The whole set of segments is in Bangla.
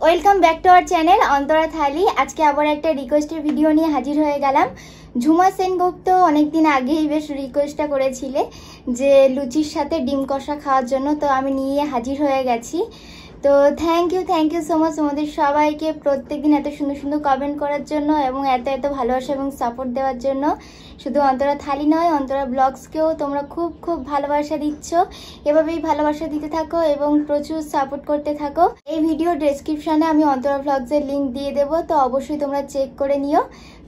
Welcome back to our channel Antara thali. আজকে আবার একটা রিকোয়েস্টের ভিডিও নিয়ে হাজির হয়ে গেলাম। ঝুমা সেনগুপ্ত অনেকদিন আগেই বেশ রিকোয়েস্টটা করেছিলে যে লুচির সাথে ডিম কষা খাওয়ার জন্য, তো আমি নিয়ে হাজির হয়ে গেছি। তো থ্যাংক ইউ সো মাচ তোমাদের সবাইকে প্রত্যেকদিন এত সুন্দর সুন্দর কমেন্ট করার জন্য এবং এত ভালোবাসা এবং সাপোর্ট দেওয়ার জন্য। শুধু অন্তরা থালি নয়, অন্তরা ব্লগসকেও তোমরা খুব ভালোবাসা দিচ্ছ। এভাবেই ভালোবাসা দিতে থাকো এবং প্রচুর সাপোর্ট করতে থাকো। এই ভিডিও ডেসক্রিপশনে আমি অন্তরা ব্লগসের লিঙ্ক দিয়ে দেবো, তো অবশ্যই তোমরা চেক করে নিও।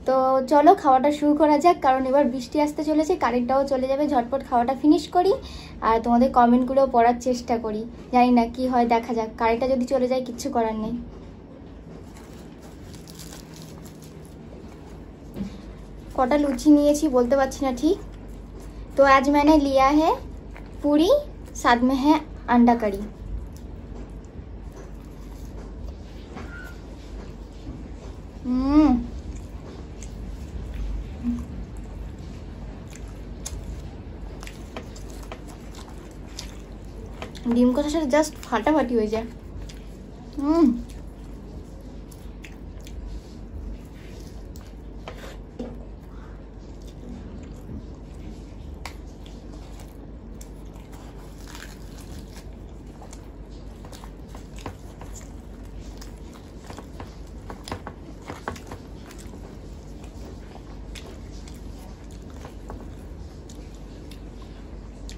তো চলো খাওয়াটা শুরু করা যাক, কারণ এবার বৃষ্টি আসতে চলেছে, কারেন্টটাও চলে যাবে। ঝটপট খাওয়াটা ফিনিশ করি আর তোমাদের কমেন্টগুলো পড়ার চেষ্টা করি। জানি না কি হয়, দেখা যাক। কারেন্টটা যদি চলে যায় কিচ্ছু করার নেই। কটা लूची নিয়েছি বলতে পারছি না ঠিক। तो आज मैंने लिया है पूरी, साथ में है अंडा करी। ডিম কষার সাথে জাস্ট ফাটাফাটি হয়ে যায়।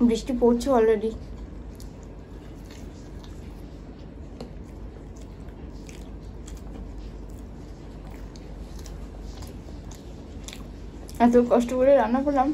বৃষ্টি পড়ছে অলরেডি। এত কষ্ট করে রান্না করলাম।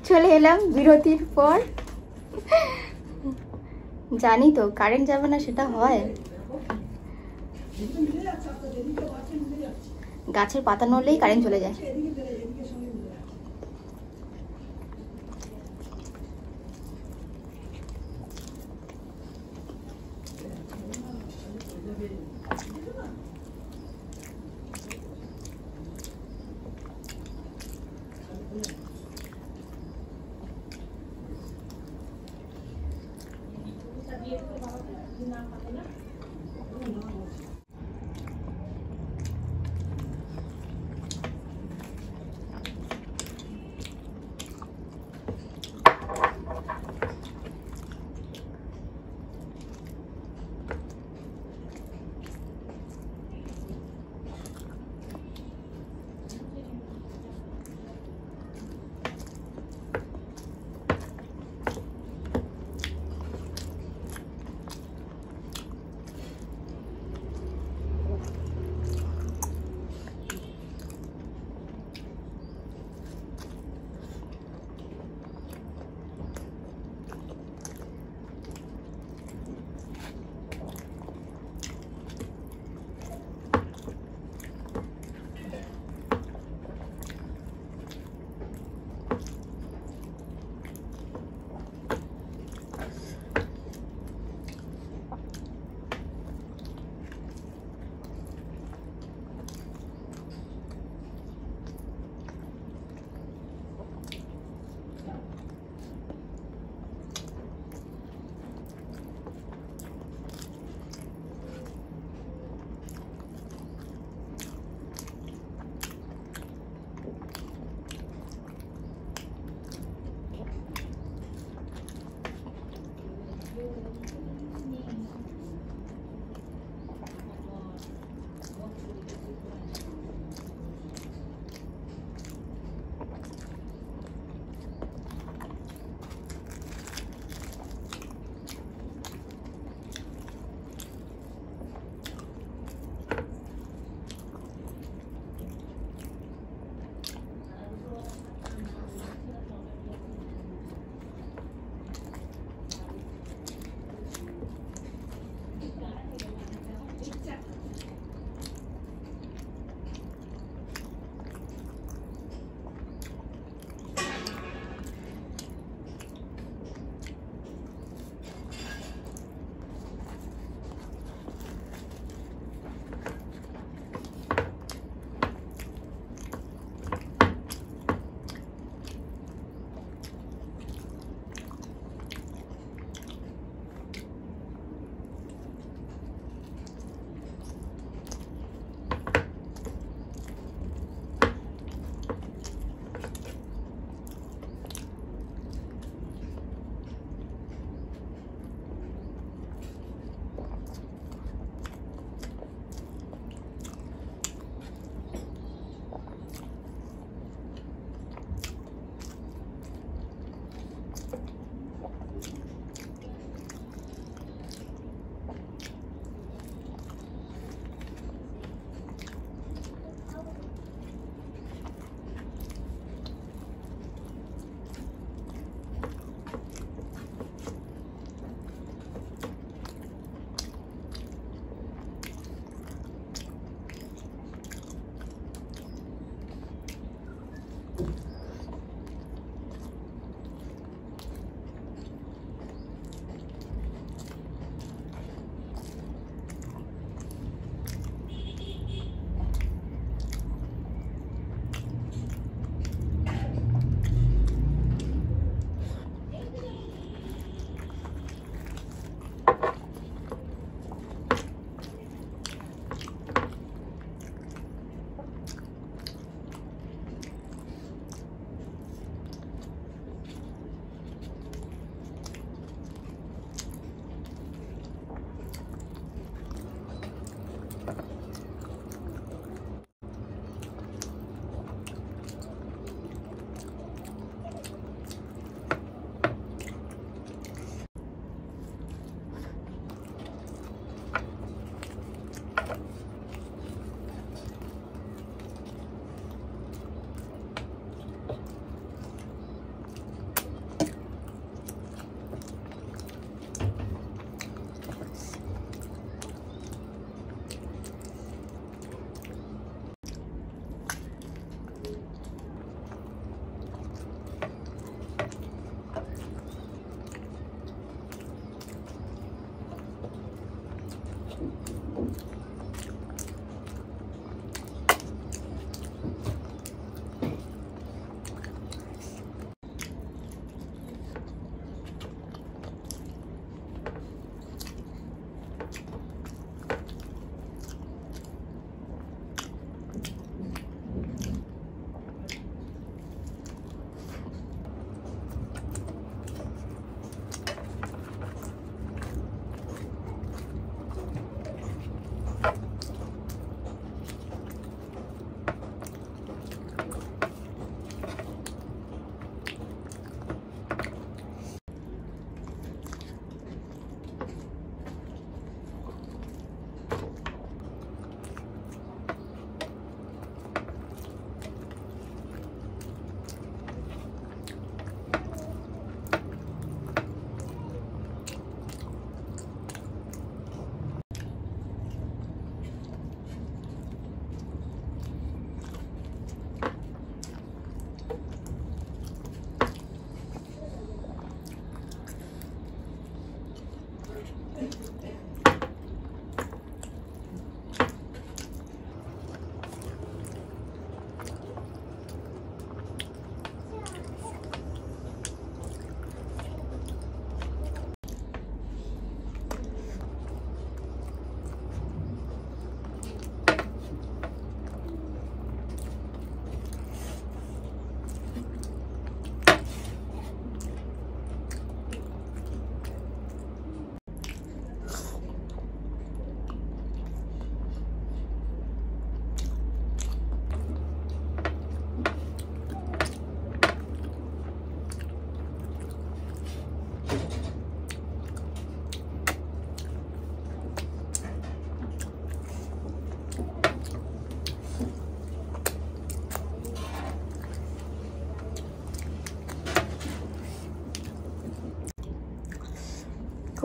চলে এলাম বিরতির পর। জানি তো কারেন্ট যাবে না, সেটা হয়। গাছের পাতা নড়লেই কারেন্ট চলে যায়।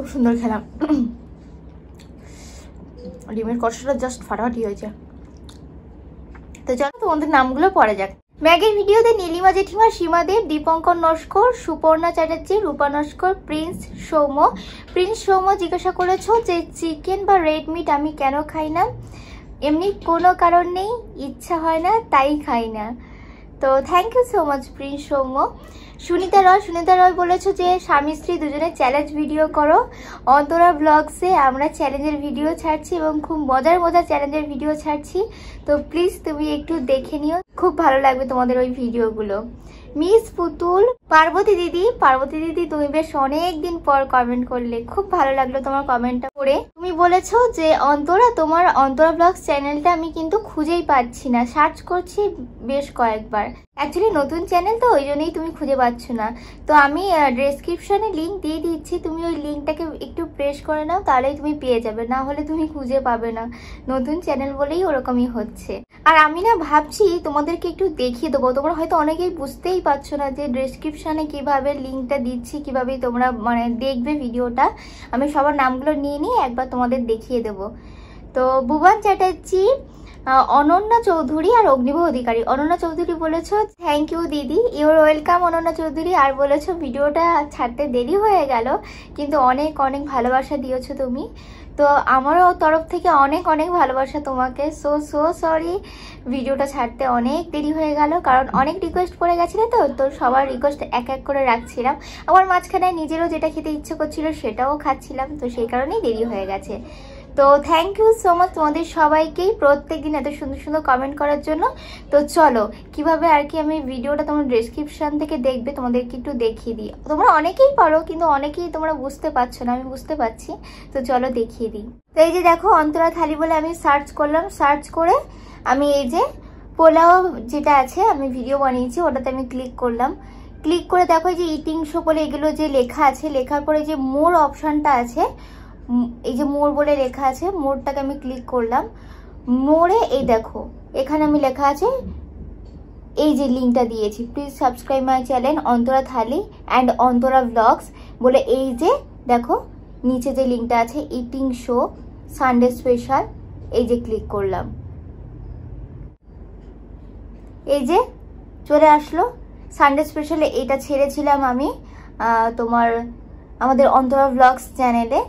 খুব সুন্দর খেলাম। ডিমের কষাটা জাস্ট ফাটাফাটি হয়েছে। তো চলো তোমাদের নামগুলো পড়া যাক। ম্যাগের ভিডিওতে নীলিমা জেঠিমা, সীমা দেব, দীপঙ্কর নস্কর, সুপর্ণা চ্যাটার্জি, রূপা নস্কর, প্রিন্স সৌম্য জিজ্ঞাসা করেছো যে চিকেন বা রেড মিট আমি কেন খাই না। এমনি কোনো কারণ নেই, ইচ্ছা হয় না তাই খাই না। তো thank you so much Prince Soumya. Sunita Roy বলেছো যে স্বামী স্ত্রী দুজনে চ্যালেঞ্জ ভিডিও করো। অন্তরা ব্লগসে আমরা চ্যালেঞ্জের ভিডিও ছাড়ছি এবং খুব মজার চ্যালেঞ্জের ভিডিও ছাড়ছি। তো প্লিজ তুমি একটু দেখে নিও, খুব ভালো লাগবে তোমাদের ওই ভিডিওগুলো। মিস পুতুল, পার্বতী দিদি তুমি বেশ অনেকদিন পর কমেন্ট করলে, খুব ভালো লাগলো তোমার কমেন্টটা পড়ে। তুমি বলেছো যে তোমার অন্তরা ব্লগস চ্যানেলটা আমি কিন্তু খুঁজেই পাচ্ছি না, সার্চ করছি বেশ কয়েকবার। অ্যাকচুয়ালি নতুন চ্যানেল তো ওই জন্যই তুমি খুঁজে পাচ্ছ না। তো আমি ডেসক্রিপশনে লিঙ্ক দিয়ে দিচ্ছি, তুমি ওই লিঙ্কটাকে একটু প্রেস করে নাও, তাহলেই তুমি পেয়ে যাবে, না হলে তুমি খুঁজে পাবে না। নতুন চ্যানেল বলেই ওরকমই হচ্ছে। আর আমি না ভাবছি তোমাদেরকে একটু দেখিয়ে দেবো, তোমরা হয়তো অনেকেই বুঝতেই পারছো না যে ডেসক্রিপশনে কিভাবে লিঙ্কটা দিচ্ছি, কিভাবে তোমরা দেখবে ভিডিওটা। আমি সবার নামগুলো নিয়ে একবার তোমাদের দেখিয়ে দেবো। তো ভুবন চ্যাটার্জি, অনন্যা চৌধুরী আর অগ্নিভ অধিকারী। অনন্যা চৌধুরী বলেছো থ্যাংক ইউ দিদি, ইউর ওয়েলকাম অনন্যা চৌধুরী। আর বলেছো ভিডিওটা ছাড়তে দেরি হয়ে গেল, কিন্তু অনেক ভালোবাসা দিয়েছো তুমি। তো আমারও তরফ থেকে অনেক ভালোবাসা তোমাকে। সো সরি, ভিডিওটা ছাড়তে অনেক দেরি হয়ে গেল, কারণ অনেক রিকোয়েস্ট করে গেছিলে তো সবার রিকোয়েস্ট এক করে রাখছিলাম। আমার মাঝখানে নিজেরও যেটা খেতে ইচ্ছে করছিল সেটাও খাচ্ছিলাম, তো সেই কারণেই দেরি হয়ে গেছে। তো থ্যাংক ইউ সো মাচ তোমাদের সবাইকেই প্রত্যেকদিন এত সুন্দর কমেন্ট করার জন্য। তো চলো কিভাবে আর কি আমি ভিডিওটা তোমরা ডেসক্রিপশন থেকে দেখবে, তোমাদেরকে একটু দেখিয়ে দিই। তোমরা অনেকেই পারো, কিন্তু অনেকেই তোমরা বুঝতে পারছো না, আমি বুঝতে পারছি। তো চলো দেখিয়ে দিই। তো এই যে দেখো অন্তরা থালি বলে আমি সার্চ করলাম, সার্চ করে আমি এই যে পোলাও যেটা আছে আমি ভিডিও বানিয়েছি ওটাতে আমি ক্লিক করলাম। ক্লিক করে দেখো যে ইটিং শো বলে এগুলো যে লেখা আছে, লেখার পরে যে মোর অপশনটা আছে, এই যে মোর বলে লেখা আছে, মোরটাকে আমি ক্লিক করলাম। মোরে এই দেখো এখানে আমি লেখা আছে, এই যে লিঙ্কটা দিয়েছি, please subscribe my channel Antara Thali and Antara blogs বলে, এই যে দেখো নিচে যে লিঙ্কটা আছে ইটিং শো সানডে স্পেশাল, এই যে ক্লিক করলাম, এই যে চলে আসলো সানডে স্পেশালে। এটা ছেড়েছিলাম আমি তোমার আমাদের অন্তরা ব্লগস চ্যানেলে।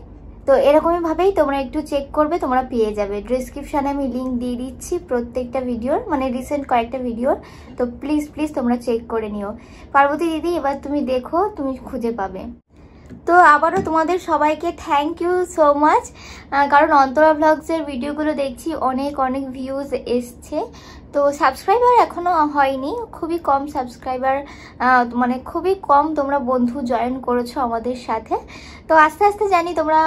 তো এরকমইভাবেই তোমরা একটু চেক করবে, তোমরা পেয়ে যাবে। ডেসক্রিপশানে আমি লিঙ্ক দিয়ে দিচ্ছি প্রত্যেকটা ভিডিওর, মানে রিসেন্ট কয়েকটা ভিডিওর। তো প্লিজ প্লিজ তোমরা চেক করে নিও। পার্বতী দিদি এবার তুমি দেখো, তুমি খুঁজে পাবে। তো আবারও তোমাদের সবাইকে থ্যাংক ইউ সো মাচ, কারণ অন্তরা ব্লগসের ভিডিওগুলো দেখছি অনেক অনেক ভিউজ এসছে। তো সাবস্ক্রাইবার এখনও হয়নি, খুবই কম সাবস্ক্রাইবার, মানে খুবই কম তোমরা বন্ধু জয়েন করেছো আমাদের সাথে। তো আস্তে আস্তে জানি তোমরা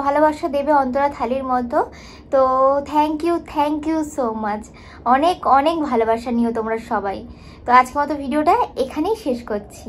ভালোবাসা দেবে অন্তরা থালির মতো। তো থ্যাংক ইউ সো মাচ, অনেক অনেক ভালোবাসা নিও তোমরা সবাই। তো আজকের মতো ভিডিওটা এখানেই শেষ করছি।